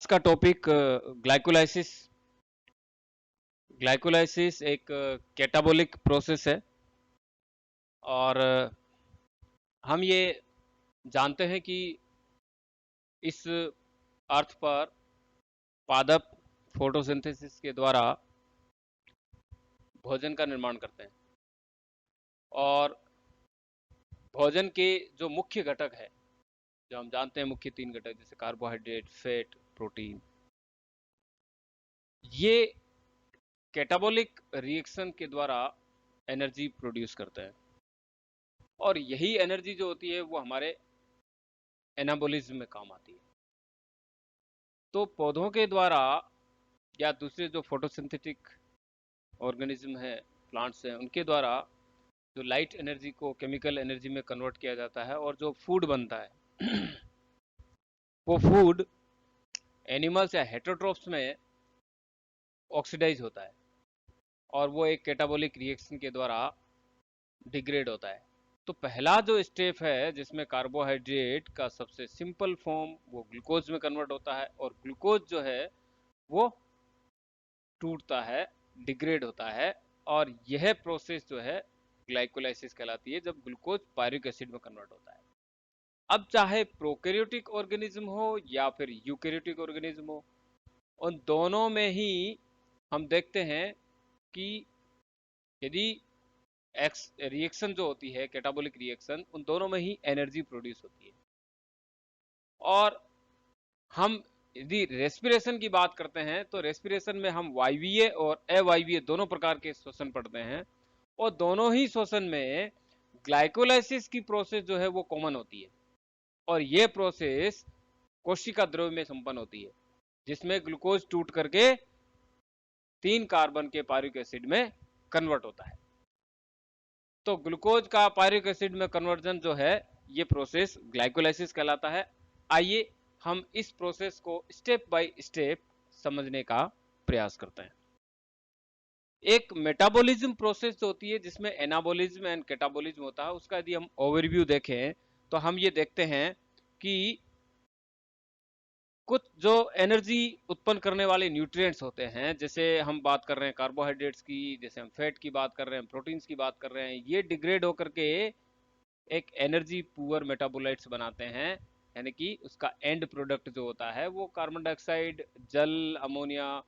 इसका topic glycolysis. Glycolysis एक catabolic process है और हम ये जानते हैं कि इस अर्थ पर पादप फोटोसिंथेसिस के द्वारा भोजन का निर्माण करते हैं और भोजन के जो मुख्य घटक है, जो हम जानते हैं मुख्य तीन घटक जैसे कार्बोहाइड्रेट, फैट, प्रोटीन, ये कैटाबोलिक रिएक्शन के द्वारा एनर्जी प्रोड्यूस करते हैं और यही एनर्जी जो होती है वो हमारे एनाबोलिज्म में काम आती है। तो पौधों के द्वारा या दूसरे जो फोटोसिंथेटिक ऑर्गेनिज्म है, प्लांट्स हैं, उनके द्वारा जो लाइट एनर्जी को केमिकल एनर्जी में कन्वर्ट किया जाता है और जो फूड बनता है वो फूड एनिमल्स या हेटरोट्रोफ्स में ऑक्सीडाइज होता है और वो एक कैटाबोलिक रिएक्शन के द्वारा डिग्रेड होता है। तो पहला जो स्टेप है जिसमें कार्बोहाइड्रेट का सबसे सिंपल फॉर्म वो ग्लूकोज में कन्वर्ट होता है और ग्लूकोज जो है वो टूटता है, डिग्रेड होता है और यह प्रोसेस जो है ग्लाइकोलाइसिस कहलाती है, जब ग्लूकोज पायरिक एसिड में कन्वर्ट होता है। अब चाहे प्रोकैरियोटिक ऑर्गेनिज्म हो या फिर यूकैरियोटिक ऑर्गेनिज्म हो, उन दोनों में ही हम देखते हैं कि यदि एक्स रिएक्शन जो होती है कैटाबोलिक रिएक्शन, उन दोनों में ही एनर्जी प्रोड्यूस होती है। और हम यदि रेस्पिरेशन की बात करते हैं तो रेस्पिरेशन में हम वायवीय और अवायवीय दोनों प्रकार के श्वसन पढ़ते हैं और दोनों ही श्वसन में ग्लाइकोलाइसिस की प्रोसेस जो है वो कॉमन होती है और ये प्रोसेस कोशिका द्रव्य में संपन्न होती है, जिसमें ग्लूकोज टूट करके 3 कार्बन के पायरिक एसिड में कन्वर्ट होता है। तो ग्लूकोज का पायरिक एसिड में कन्वर्जन जो है ये प्रोसेस ग्लाइकोलाइसिस कहलाता है। आइए हम इस प्रोसेस को स्टेप बाय स्टेप समझने का प्रयास करते हैं। एक मेटाबॉलिज्म प्रोसेस जो होती है जिसमें एनाबॉलिज्म एंड कैटाबॉलिज्म होता है, उसका यदि हम ओवरव्यू देखें तो हम ये देखते हैं कि कुछ जो एनर्जी उत्पन्न करने वाले न्यूट्रिएंट्स होते हैं, जैसे हम बात कर रहे हैं कार्बोहाइड्रेट्स की, जैसे हम फैट की बात कर रहे हैं, प्रोटीन्स की बात कर रहे हैं, ये डिग्रेड होकर के एक एनर्जी पुअर मेटाबोलाइट्स बनाते हैं, यानी कि उसका एंड प्रोडक्ट जो होता है वो कार्बन डाइऑक्साइड, जल, अमोनिया,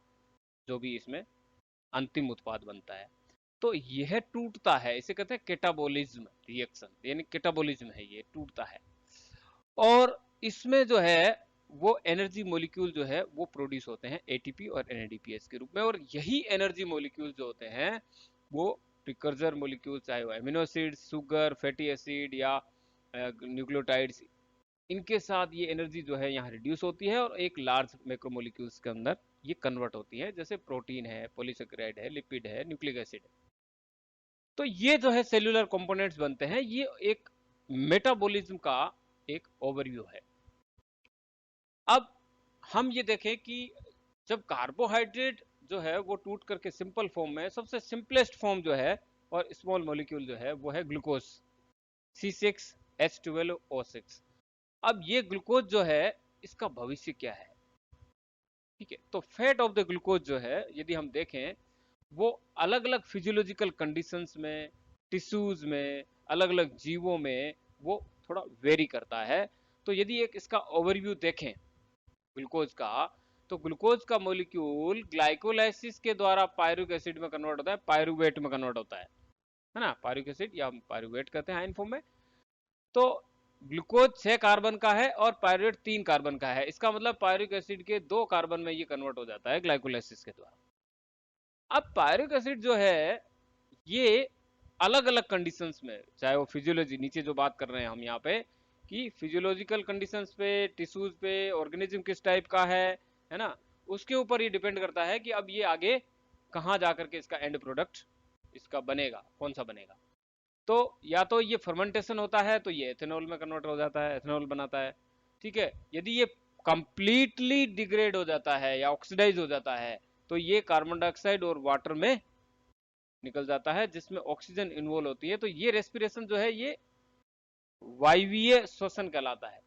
जो भी इसमें अंतिम उत्पाद बनता है। तो यह टूटता है, इसे कहते हैं कैटाबोलिज्म रिएक्शन, यानी कैटाबोलिज्म है, ये टूटता है और इसमें जो है वो एनर्जी मॉलिक्यूल जो है वो प्रोड्यूस होते हैं एटीपी और एनएडीपीएस के रूप में। और यही एनर्जी मॉलिक्यूल जो होते हैं वो प्रिकर्सर मॉलिक्यूल, चाहे वो amino acid, sugar, fatty acid या न्यूक्लियोटाइड्स, इनके साथ ये एनर्जी जो है यहाँ रिड्यूस होती है और एक लार्ज मैक्रोमोलिक्यूल्स के अंदर ये कन्वर्ट होती है, जैसे प्रोटीन है, पॉलीसेकेराइड है, लिपिड है, न्यूक्लिक एसिड है। तो ये जो है सेल्यूलर कंपोनेंट्स बनते हैं। ये एक मेटाबॉलिज्म का एक ओवरव्यू है। अब हम ये देखें कि जब कार्बोहाइड्रेट जो है वो टूट करके सिंपल फॉर्म में, सबसे सिंपलेस्ट फॉर्म जो है और स्मॉल मॉलिक्यूल जो है वो है ग्लूकोज, C6H12O6। अब ये ग्लूकोज जो है इसका भविष्य क्या है? ठीक है, तो फैट ऑफ द ग्लूकोज जो है यदि हम देखें वो अलग अलग फिजियोलॉजिकल कंडीशंस में, टिश्यूज में, अलग अलग जीवों में वो थोड़ा वेरी करता है। तो यदि एक इसका ओवरव्यू देखें ग्लूकोज का, तो ग्लूकोज का मॉलिक्यूल ग्लाइकोलाइसिस के द्वारा पायरुवेट एसिड में कन्वर्ट होता है, पायरुवेट में कन्वर्ट होता है ना, पायरुवेट एसिड या पायरुवेट कहते हैं आयन फॉर्म में। तो ग्लूकोज 6 कार्बन का है और पायरुवेट 3 कार्बन का है, इसका मतलब पायरुवेट एसिड के 2 कार्बन में ये कन्वर्ट हो जाता है ग्लाइकोलाइसिस के द्वारा। अब पायरुवेट एसिड जो है ये अलग अलग कंडीशंस में, चाहे वो फिजियोलॉजी, नीचे जो बात कर रहे हैं हम यहाँ पे कि फिजियोलॉजिकल कंडीशंस पे, टिश्यूज पे, ऑर्गेनिज्म किस टाइप का है ना, उसके ऊपर ये डिपेंड करता है कि अब ये आगे कहाँ जा करके इसका एंड प्रोडक्ट इसका बनेगा, कौन सा बनेगा। तो या तो ये फर्मेंटेशन होता है तो ये एथेनॉल में कन्वर्ट हो जाता है, एथेनॉल बनाता है। ठीक है, यदि ये कंप्लीटली डिग्रेड हो जाता है या ऑक्सीडाइज हो जाता है तो ये कार्बन डाइऑक्साइड और वाटर में निकल जाता है, जिसमें ऑक्सीजन इन्वॉल्व होती है। तो ये रेस्पिरेशन जो है ये वायवीय श्वसन कहलाता है।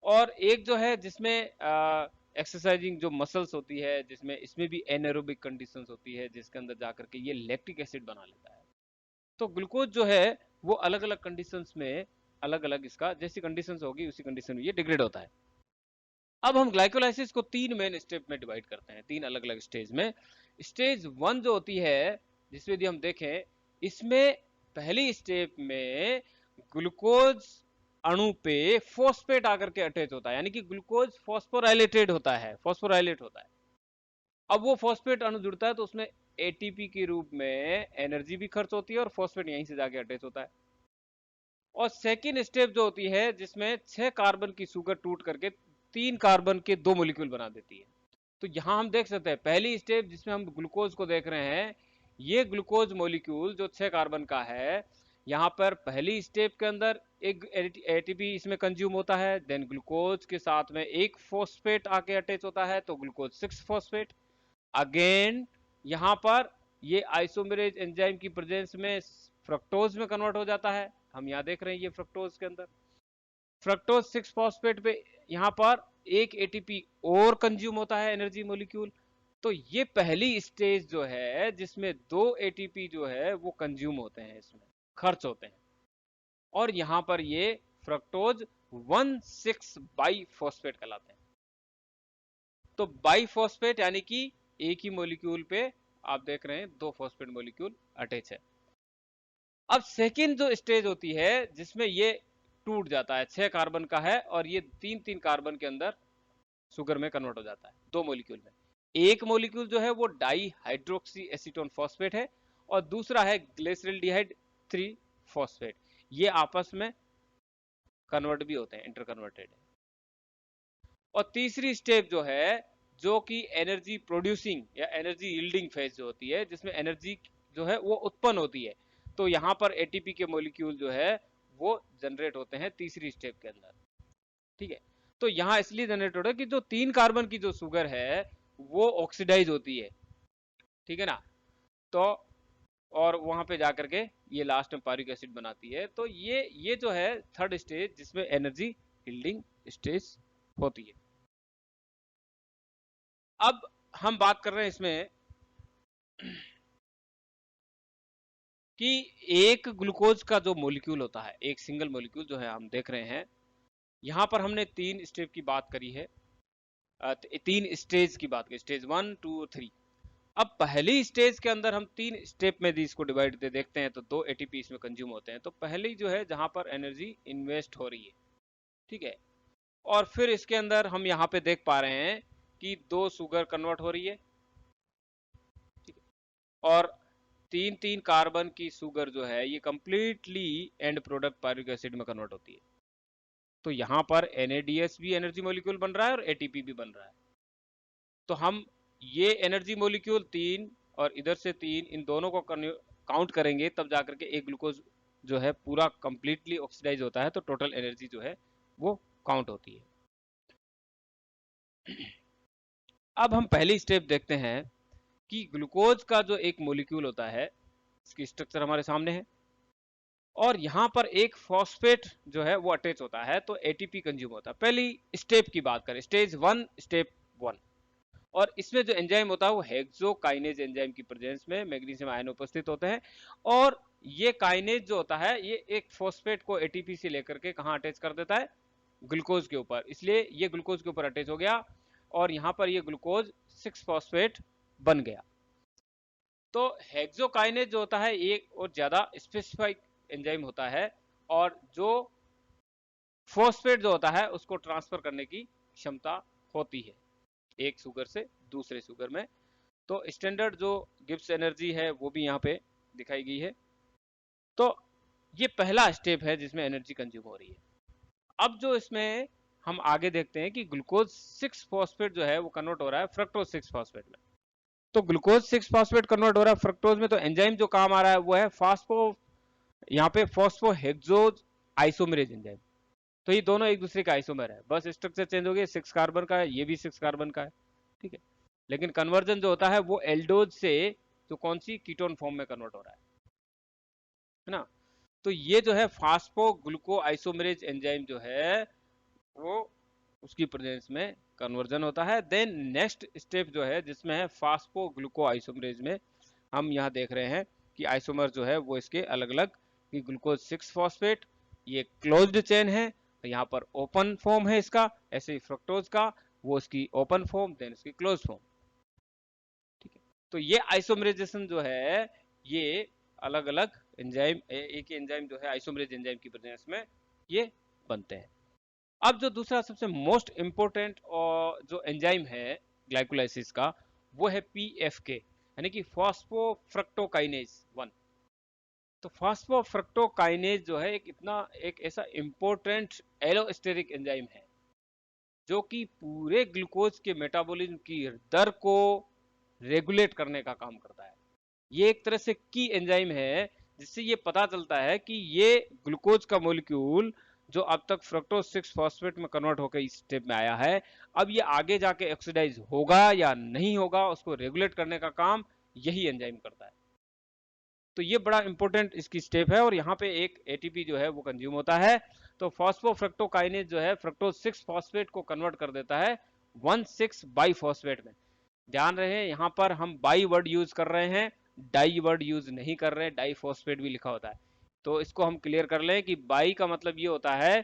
और एक जो है जिसमें एक्सरसाइजिंग जो मसल्स होती है, जिसमें इसमें भी एनारोबिक कंडीशंस होती है, जिसके अंदर जाकर के ये लैक्टिक एसिड बना लेता है। तो ग्लूकोज जो है वो अलग अलग कंडीशंस में अलग अलग इसका जैसी कंडीशंस होगी उसी कंडीशन में ये डिग्रेड होता है। अब हम ग्लाइकोलाइसिस को तीन मेन स्टेप में डिवाइड करते हैं, तीन अलग अलग स्टेज में। स्टेज वन जो होती है, जिसमें यदि हम देखें, इसमें पहली स्टेप में ग्लूकोज अणु पे फॉस्फेट आकर के अटैच होता है, यानी कि ग्लूकोज फॉस्फोराइलेटेड होता है, फॉस्फोराइलेट होता है। अब वो फॉस्फेट अणु जुड़ता है तो उसमें एटीपी के रूप में एनर्जी भी खर्च होती है और फॉस्फेट यहीं से जाके अटैच होता है। और सेकेंड स्टेप जो होती है, जिसमें 6 कार्बन की शुगर टूट करके 3 कार्बन के 2 मॉलिक्यूल बना देती है। तो यहां हम देख सकते हैं पहली स्टेप जिसमें हम ग्लूकोज को देख रहे हैं, ये ग्लूकोज मॉलिक्यूल जो 6 कार्बन का है, यहां पर पहली स्टेप के अंदर एक एटीपी इसमें कंज्यूम होता है, देन ग्लूकोज के साथ में एक फॉस्फेट आके अटैच होता है तो ग्लूकोज 6 फॉस्फेट। अगेन यहां पर ये आइसोमेरेज एंजाइम की प्रेजेंस में फ्रक्टोज में कन्वर्ट हो जाता है। हम यहां देख रहे हैं ये फ्रक्टोज के अंदर फ्रक्टोज 6 फॉस्फेट पे यहां पर एक एटीपी और कंज्यूम होता है, एनर्जी मॉलिक्यूल। तो ये पहली स्टेज जो है जिसमें 2 एटीपी जो है वो कंज्यूम होते हैं, इसमें खर्च होते हैं। और यहां पर ये फ्रक्टोज 1,6 बाई फॉस्फेट कहलाते हैं। तो बाई फॉस्फेट यानी कि एक ही मॉलिक्यूल पे आप देख रहे हैं 2 फॉस्फेट मॉलिक्यूल अटैच है। अब सेकेंड जो स्टेज होती है जिसमें ये टूट जाता है, 6 कार्बन का है और ये 3-3 कार्बन के अंदर शुगर में कन्वर्ट हो जाता है, 2 मॉलिक्यूल में। एक मॉलिक्यूल जो है वो डाई हाइड्रोक्सी एसीटोन फॉस्फेट है और दूसरा है ग्लिसरल्डिहाइड 3 फॉस्फेट। ये आपस में कन्वर्ट भी होते हैं, इंटर कन्वर्टेड है। और तीसरी स्टेप जो है, जो कि एनर्जी प्रोड्यूसिंग या एनर्जी यील्डिंग फेज जो होती है, जिसमें एनर्जी जो है वो उत्पन्न होती है। तो यहां पर एटीपी के मॉलिक्यूल जो है वो जनरेट होते हैं तीसरी स्टेप के अंदर। ठीक है, तो यहां इसलिए जनरेट होता है कि जो 3 कार्बन की जो शुगर है वो ऑक्सीडाइज होती है, ठीक है ना। तो और वहां पे जाकर के ये लास्ट में पारिक एसिड बनाती है। तो ये जो है थर्ड स्टेज जिसमें एनर्जी यील्डिंग स्टेज होती है। अब हम बात कर रहे हैं इसमें कि एक ग्लूकोज का जो मॉलिक्यूल होता है, एक सिंगल मॉलिक्यूल जो है हम देख रहे हैं, यहां पर हमने 3 स्टेप की बात करी है, 3 स्टेज की बात करी, स्टेज 1, 2, 3। अब पहली स्टेज के अंदर हम 3 स्टेप में इसको डिवाइड देखते हैं तो 2 एटीपी इसमें कंज्यूम होते हैं। तो पहली जो है जहां पर एनर्जी इन्वेस्ट हो रही है, ठीक है। और फिर इसके अंदर हम यहाँ पे देख पा रहे हैं कि 2 शुगर कन्वर्ट हो रही है, ठीक है। और 3-3 कार्बन की शुगर जो है ये completely and product pyruvic acid में कन्वर्ट होती है। तो यहां पर NADS भी एनर्जी मॉलिक्यूल बन रहा है और ATP भी बन रहा है। तो हम ये एनर्जी मॉलिक्यूल 3 और इधर से 3, इन दोनों को काउंट करेंगे तब जाकर के एक ग्लूकोज जो है पूरा कंप्लीटली ऑक्सीडाइज होता है, तो टोटल एनर्जी जो है वो काउंट होती है। अब हम पहली स्टेप देखते हैं कि ग्लूकोज का जो एक मॉलिक्यूल होता है, इसकी स्ट्रक्चर हमारे सामने है और यहां पर एक फॉस्फेट जो है वो अटैच होता है तो एटीपी कंज्यूम होता है। पहली स्टेप की बात करें, स्टेज 1, स्टेप 1। और इसमें जो एंजाइम होता है वो हेक्सोकाइनेज एंजाइम की प्रेजेंस में मैग्नीशियम आयन उपस्थित होते हैं। और ये काइनेज जो होता है ये एक फॉस्फेट को एटीपी से लेकर के कहां अटैच कर देता है, ग्लूकोज के ऊपर। इसलिए ये ग्लूकोज के ऊपर अटैच हो गया और यहां पर ये ग्लूकोज 6 फॉस्फेट बन गया। तो हेक्सोकाइनेज जो होता है ये और ज्यादा स्पेसिफाइड एंजाइम होता है और जो फॉस्फेट जो होता है उसको ट्रांसफर करने की क्षमता होती है एक शुगर से दूसरे शुगर में। तो स्टैंडर्ड जो गिब्स एनर्जी है वो भी यहाँ पे दिखाई गई है। तो ये पहला स्टेप है जिसमें एनर्जी कंज्यूम हो रही है। अब जो इसमें हम आगे देखते हैं कि ग्लूकोज 6 फॉस्फेट जो है वो कन्वर्ट हो रहा है फ्रक्टोज 6 फॉस्फेट में। तो ग्लूकोज 6 फॉस्फेट कन्वर्ट हो रहा है फ्रक्टोज में, तो एंजाइम जो काम आ रहा है वो है फास्फो, यहाँ पे फॉस्फोहेक्सोज आइसोमेरेज एंजाइम। तो ये दोनों एक दूसरे का आइसोमर है, बस स्ट्रक्चर चेंज हो गया, 6 कार्बन का है, ये भी 6 कार्बन का है, ठीक है। लेकिन कन्वर्जन जो होता है वो एल्डोज से जो कौन सी कीटोन फॉर्म में कन्वर्ट हो रहा है ना। तो ये जो है फास्फो ग्लूको आइसोमेरेज एंजाइम जो है वो उसकी प्रेजेंस में कन्वर्जन होता है। देन नेक्स्ट स्टेप जो है जिसमें है फास्फोग्लूको आइसोमरेज में हम यहाँ देख रहे हैं कि आइसोमर जो है वो इसके अलग अलग, कि ग्लूकोज 6 फॉस्फेट ये क्लोज्ड चेन है, तो यहाँ पर ओपन फॉर्म है इसका, ऐसे ही फ्रक्टोज का वो इसकी ओपन फॉर्म, देन इसकी क्लोज फॉर्म। ठीक है, तो ये आइसोमराइजेशन जो है ये अलग अलग एंजाइम, एक ही एंजाइम जो है आइसोमरेज एंजाइम की प्रेजेंस में ये बनते हैं। अब जो दूसरा सबसे मोस्ट इंपोर्टेंट और जो एंजाइम है ग्लाइकोलाइसिस का वो है पीएफके, यानी कि फॉस्फोफ्रक्टोकाइनेज 1। तो फॉस्फोफ्रक्टोकाइनेज जो है एक ऐसा इंपॉर्टेंट एलोस्टेरिक एंजाइम है जो कि पूरे ग्लूकोज के मेटाबॉलिज्म की दर को रेगुलेट करने का काम करता है। ये एक तरह से की एंजाइम है जिससे ये पता चलता है कि ये ग्लूकोज का मॉलिक्यूल जो अब तक फ्रक्टोज 6 फॉस्फेट में कन्वर्ट होकर इस स्टेप में आया है, अब ये आगे जाके ऑक्सीडाइज होगा या नहीं होगा, उसको रेगुलेट करने का काम यही एंजाइम करता है। तो ये बड़ा इंपॉर्टेंट इसकी स्टेप है और यहाँ पे एक एटीपी जो है वो कंज्यूम होता है। तो फॉस्फोफ्रक्टोकाइनेज जो है फ्रक्टोज 6 फॉस्फेट को कन्वर्ट कर देता है 1,6 बाइफॉस्फेट में। ध्यान रहे यहाँ पर हम बाई वर्ड यूज कर रहे हैं, डाई वर्ड यूज नहीं कर रहे हैं, डाइफॉस्फेट भी लिखा होता है। तो इसको हम क्लियर कर लें कि बाई का मतलब ये होता है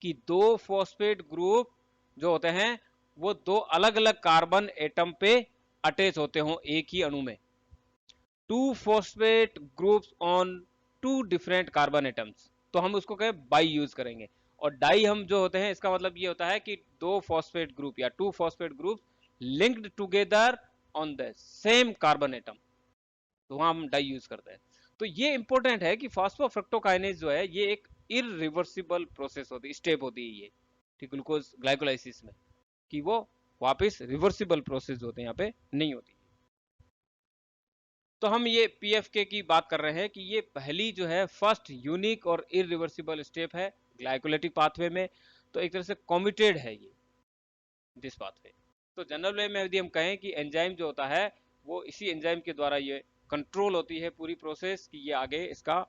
कि दो फॉस्फेट ग्रुप जो होते हैं वो दो अलग अलग कार्बन एटम पे अटैच होते हो एक ही अणु में। Two phosphate groups on two different carbon atoms, तो हम उसको कहें बाई यूज करेंगे। और डाई हम जो होते हैं इसका मतलब ये होता है कि दो फॉस्फेट ग्रुप या to phosphate group linked together on the same carbon atom, तो वहां हम डाई यूज करते हैं। तो ये इंपॉर्टेंट है कि फॉस्फोफ्रक्टोकाइनेज जो है ये एक इरिवर्सिबल प्रोसेस होती है, स्टेप होती है ये, ठीक, ग्लूकोज ग्लाइकोलाइसिस में, कि वो वापस रिवर्सिबल प्रोसेस होते हैं, यहाँ पे नहीं होती। तो हम ये पीएफके की बात कर रहे हैं कि ये पहली जो है फर्स्ट यूनिक और इरिवर्सिबल स्टेप है ग्लाइकोलाइटिक पाथवे में। तो एक तरह से कमिटेड है ये दिस पाथवे। तो जनरल वे में यदि हम कहें कि एंजाइम जो होता है वो इसी एंजाइम के द्वारा ये कंट्रोल होती है पूरी प्रोसेस, कि ये आगे इसका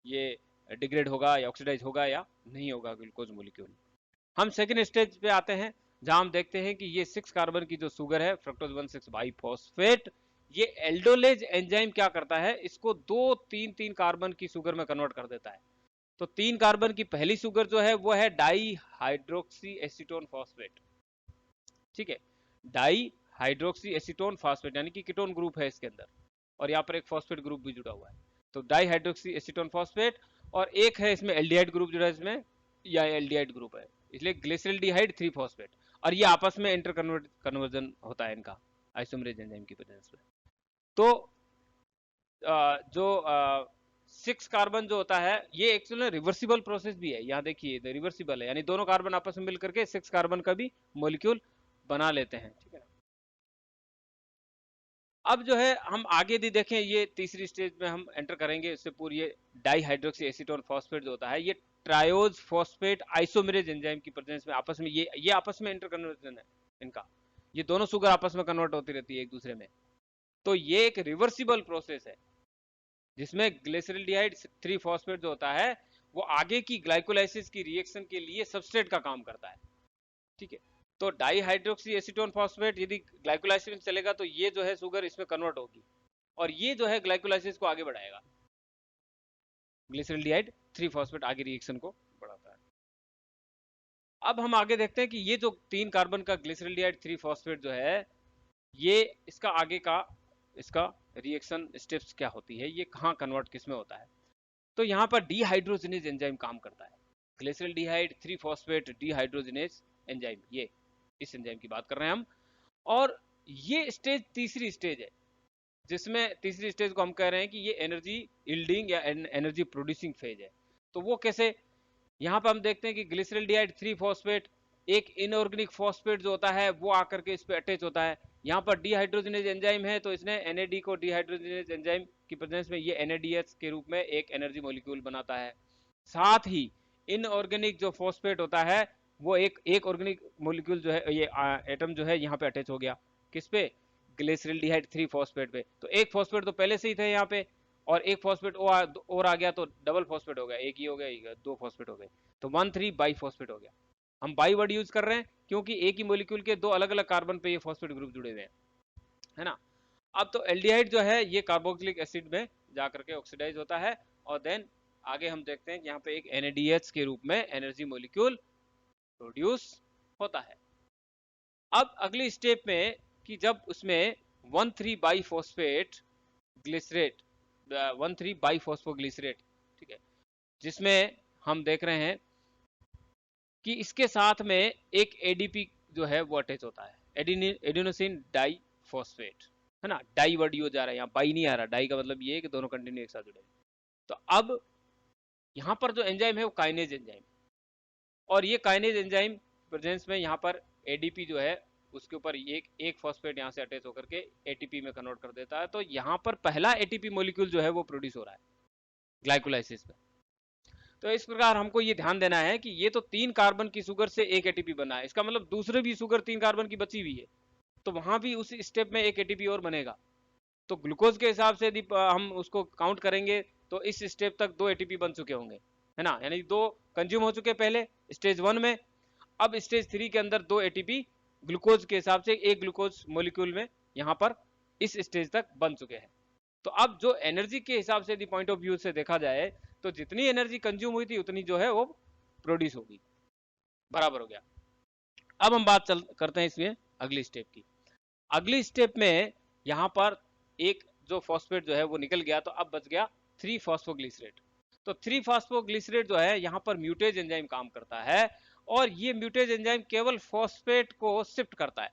ये डिग्रेड होगा या ऑक्सीडाइज होगा या नहीं होगा ग्लूकोज मोलिक्यूल। हम सेकेंड स्टेज पे आते हैं जहां हम देखते हैं कि ये 6 कार्बन की जो शुगर है फ्रक्टोज 1,6 बाइफॉस्फेट, ये एल्डोलेज एंजाइम क्या करता है, इसको दो तीन तीन कार्बन की शुगर में कन्वर्ट कर देता है। तो 3 कार्बन की पहली शुगर जो है वो है डाई हाइड्रोक्सी एसीटोन फॉस्फेट। ठीक है, डाई हाइड्रोक्सी एसीटोन फॉस्फेट यानी कि कीटोन ग्रुप है इसके अंदर, और यहाँ पर एक फॉस्फेट ग्रुप भी जुड़ा हुआ है। तो डाई हाइड्रोक्सी एसीटोन फॉस्फेट, और एक है इसमें एल्डिहाइड ग्रुप जुड़ा है इसमें, या एल्डिहाइड ग्रुप है, इसलिए ग्लिसरल्डिहाइड 3 फॉस्फेट, और ये आपस में इंटर कन्वर्जन होता है इनका आइसोमरेज एंजाइम की प्रेजेंस में। तो जो 6 कार्बन जो होता है ये एक्चुअली रिवर्सिबल प्रोसेस भी है, यहाँ देखिए रिवर्सिबल है, यानी दोनों कार्बन आपस में मिलकर के 6 कार्बन का भी मॉलिक्यूल बना लेते हैं। ठीक है, अब जो है हम आगे भी देखें, ये तीसरी स्टेज में हम एंटर करेंगे, इससे पूरी ये डाईहाइड्रोक्सी एसीटोन फॉस्फेट जो होता है ये ट्रायोज फॉस्फेट आइसोमेरेज एंजाइम की प्रेजेंस में आपस में ये आपस में इंटर कन्वर्जन है इनका, ये दोनों शुगर आपस में कन्वर्ट होती रहती है एक दूसरे में। तो ये एक रिवर्सिबल प्रोसेस है जिसमें ग्लिसरल्डिहाइड 3 फॉस्फेट जो होता है वो आगे की ग्लाइकोलाइसिस की रिएक्शन के लिए सबस्ट्रेट का काम करता है। ठीक है, तो डाईहाइड्रोक्सी एसीटोन फॉस्फेट यदि ग्लाइकोलाइसिस में चलेगा तो ये जो है शुगर इसमें कन्वर्ट होगी और ये जो है ग्लाइकोलाइसिस को आगे बढ़ाएगा, ग्लिसरल्डिहाइड 3 फॉस्फेट आगे रिएक्शन को बढ़ाता है। अब हम आगे देखते हैं कि ये जो 3 कार्बन का ग्लिसरल्डिहाइड 3 फॉस्फेट जो है ये इसका आगे का इसका रिएक्शन स्टेप्स क्या होती है, ये कहाँ कन्वर्ट किस में होता है। तो यहाँ पर डीहाइड्रोजिनेज एंजाइम काम करता है, ग्लिसरल्डिहाइड 3 फॉस्फेट डीहाइड्रोजिनेज एंजाइम, ये इस एंजाइम की बात कर रहे हैं हम। और ये स्टेज तीसरी स्टेज है जिसमें तीसरी स्टेज को हम कह रहे हैं कि ये एनर्जी यील्डिंग या एनर्जी प्रोड्यूसिंग फेज है। तो वो कैसे, यहाँ पर हम देखते हैं कि ग्लिसरल्डिहाइड 3 फॉस्फेट एक इनऑर्गेनिक फॉस्फेट जो होता है वो आकर के इस पे अटैच होता है। यहाँ पर डीहाइड्रोजनेज एंजाइम है तो इसने NAD को डीहाइड्रोजनेज एंजाइम की प्रेजेंस में ये NADH के रूप में एक एनर्जी मॉलिक्यूल बनाता है। साथ ही इनऑर्गेनिक जो फॉस्फेट होता है वो एक ऑर्गेनिक मॉलिक्यूल जो है ये एटम जो है यहाँ पे अटैच हो गया, किस पे, ग्लिसरल्डिहाइड 3 फॉस्फेट पे। तो एक फॉस्फेट तो पहले से ही थे यहाँ पे और एक फॉस्फेट और आ गया तो डबल फॉस्फेट हो गया, एक ही हो गया, 2 फॉस्फेट हो गए, तो 1,3 बाइफॉस्फेट हो गया। हम बाई वर्ड यूज कर रहे हैं क्योंकि एक ही मॉलिक्यूल के दो अलग अलग कार्बन पे ये फॉस्फेट ग्रुप जुड़े हुए हैं, है ना। अब तो एल्डिहाइड जो है ये कार्बोक्सिलिक एसिड में जाकर के ऑक्सीडाइज होता है, और देन आगे हम देखते हैं कि यहाँ पे एक NADH के रूप में एनर्जी मॉलिक्यूल प्रोड्यूस होता है। अब अगली स्टेप में कि जब उसमें 1,3 बाईफॉस्फेट ग्लिसरेट 1,3 बाईफॉस्फोग्लिसरेट, ठीक है, जिसमें हम देख रहे हैं कि इसके साथ में एक ADP जो है वो अटैच होता है, एडिनोसिन डाईफॉस्फेट, है ना। डाई वर्ड यूज आ रहा है, यहाँ बाई नहीं आ रहा। डाई का मतलब ये है कि दोनों कंटिन्यू एक साथ जुड़े। तो अब यहाँ पर जो एंजाइम है वो काइनेज एंजाइम, और ये काइनेज एंजाइम प्रेजेंस में यहाँ पर ADP जो है उसके ऊपर एक फॉस्फेट यहाँ से अटैच होकर के ATP में कन्वर्ट कर देता है। तो यहाँ पर पहला ATP मॉलिक्यूल जो है वो प्रोड्यूस हो रहा है ग्लाइकोलाइसिस में। तो इस प्रकार हमको ये ध्यान देना है कि ये तो 3 कार्बन की शुगर से एक ATP बना है, इसका मतलब दूसरे भी शुगर 3 कार्बन की बची हुई है, तो वहां भी उस स्टेप में एक ATP और बनेगा। तो ग्लूकोज के हिसाब से यदि हम उसको काउंट करेंगे तो इस स्टेप तक 2 ATP बन चुके होंगे, है ना, यानी 2 कंज्यूम हो चुके पहले स्टेज 1 में। अब स्टेज 3 के अंदर 2 ATP ग्लूकोज के हिसाब से एक ग्लूकोज मॉलिक्यूल में यहाँ पर इस स्टेज तक बन चुके हैं। तो अब जो एनर्जी के हिसाब से यदि पॉइंट ऑफ व्यू से देखा जाए तो जितनी एनर्जी कंज्यूम हुई थी उतनी जो है वो प्रोड्यूस होगी, बराबर हो गया। अब हम बात करते हैं इसमें अगली स्टेप की। अगली स्टेप में यहाँ पर एक जो फॉस्फेट जो है वो निकल गया, तो अब बच गया 3 फॉस्फोग्लिसरेट। तो 3 फॉस्फोग्लिसरेट जो है यहाँ पर म्यूटेज एंजाइम काम करता है, और ये म्यूटेज एंजाइम केवल फॉस्फेट को शिफ्ट करता है,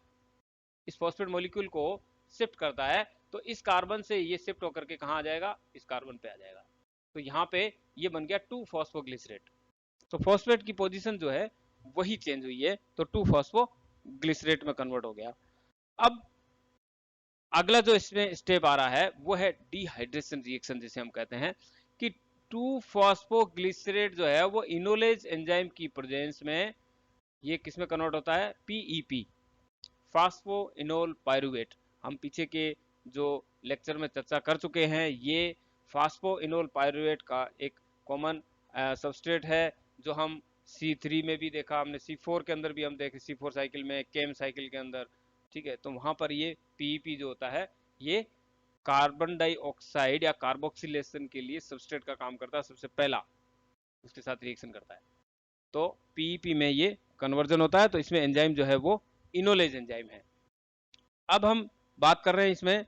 इस फॉस्फेट मॉलिक्यूल को शिफ्ट करता है। तो इस कार्बन से ये शिफ्ट होकर के कहाँ आ जाएगा, इस कार्बन पे आ जाएगा। तो यहाँ पे ये बन गया 2 फॉस्फोग्लिसरेट। तो फॉस्फेट की पोजीशन जो है वही चेंज हुई है, तो 2 फॉस्फोग्लिसरेट में कन्वर्ट हो गया। अब अगला जो इसमें स्टेप आ रहा है वो है डिहाइड्रेशन रिएक्शन, जिसे हम कहते हैं कि 2 फॉस्फोग्लिसरेट जो है वो इनोलेज एंजाइम की प्रेजेंस में ये किस में कन्वर्ट होता है, PEP, फास्फोइनोल पायरुवेट। हम पीछे के जो लेक्चर में चर्चा कर चुके हैं, ये फास्फोइनोल पायरुवेट का एक कॉमन सबस्ट्रेट है, जो हम C3 में भी देखा हमने, C4 के अंदर भी हम देखे, C4 साइकिल में, केम साइकिल के अंदर, ठीक है। तो वहां पर ये PEP जो होता है ये कार्बन डाइऑक्साइड या कार्बोक्सिलेशन के लिए सबस्ट्रेट का काम करता है, सबसे पहला उसके साथ रिएक्शन करता है। तो PEP में ये कन्वर्जन होता है, तो इसमें एंजाइम जो है वो इनोलेज एंजाइम है। अब हम बात कर रहे हैं इसमें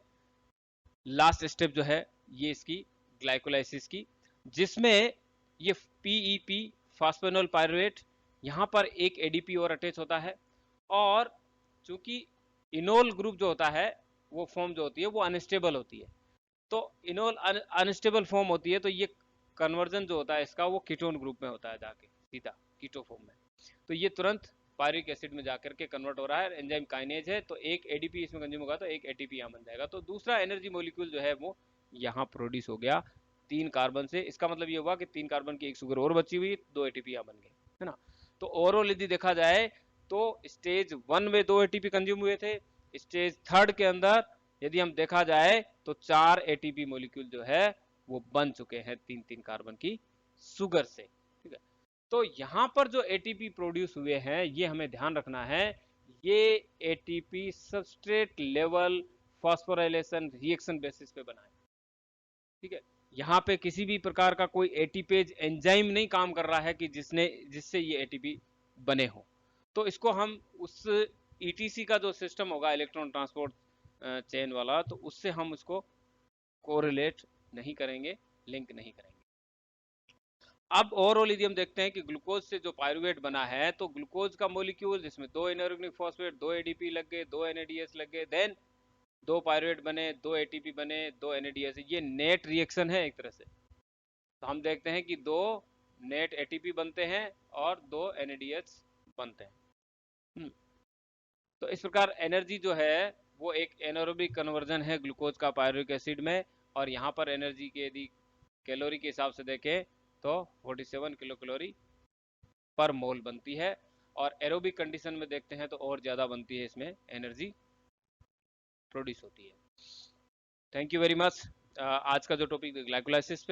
लास्ट स्टेप जो है ये इसकी ग्लाइकोलाइसिस की, जिसमें ये PEP फास्फेनोल पायरुवेट यहाँ पर एक ADP और अटैच होता है, और चूंकि इनोल ग्रुप जो होता है वो फॉर्म जो होती है वो अनस्टेबल होती है। तो इनोल अनस्टेबल फॉर्म होती है, तो ये कन्वर्जन जो होता है इसका वो कीटोन ग्रुप में होता है, जाके सीधा कीटो फॉर्म में। तो ये तुरंत पायरिक एसिड में जाकर के कन्वर्ट हो रहा है, एंजाइम काइनेज है, तो एक ADP इसमें कंज्यूम होगा तो एक ATP यहाँ बन जाएगा। तो दूसरा एनर्जी मॉलिक्यूल जो है वो यहाँ प्रोड्यूस हो गया 3 कार्बन से। इसका मतलब ये हुआ कि 3 कार्बन की एक शुगर और बची हुई, 2 ATP यहाँ बन गए, है ना। तो ओवरऑल यदि देखा जाए तो स्टेज 1 में 2 ATP कंज्यूम हुए थे, स्टेज 3 के अंदर यदि हम देखा जाए तो 4 ATP मॉलिक्यूल जो है वो बन चुके हैं 3-3 कार्बन की शुगर से, ठीक है। तो यहाँ पर जो ATP प्रोड्यूस हुए हैं ये हमें ध्यान रखना है, ये ATP substrate level phosphorylation reaction basis पे बना है, ठीक है। यहाँ पे किसी भी प्रकार का कोई एटीपेज एंजाइम नहीं काम कर रहा है कि जिससे ये ATP बने हो। तो इसको हम उस ETC का जो सिस्टम होगा, इलेक्ट्रॉन ट्रांसपोर्ट चेन वाला, तो उससे हम उसको कोरिलेट नहीं करेंगे, लिंक नहीं करेंगे। अब ओवरऑल यदि हम देखते हैं कि ग्लूकोज से जो पायरुवेट बना है, तो ग्लूकोज का मॉलिक्यूल जिसमें 2 इनऑर्गेनिक फॉस्फेट, 2 ADP लग गए, 2 NADH लग गए, देन 2 पायरुवेट बने, 2 ATP बने, 2 NADH, ये नेट रिएक्शन है एक तरह से। तो हम देखते हैं कि 2 नेट ATP बनते हैं और 2 NADH बनते हैं। तो इस प्रकार एनर्जी जो है वो एक एनारोबिक कन्वर्जन है ग्लूकोज का पायरुविक एसिड में, और यहाँ पर एनर्जी के यदि कैलोरी के हिसाब से देखें तो 47 किलो कैलोरी पर मोल बनती है, और एरोबिक कंडीशन में देखते हैं तो और ज़्यादा बनती है, इसमें एनर्जी प्रोड्यूस होती है। Thank you very much. आज का जो टॉपिक ग्लाइकोलाइसिस पे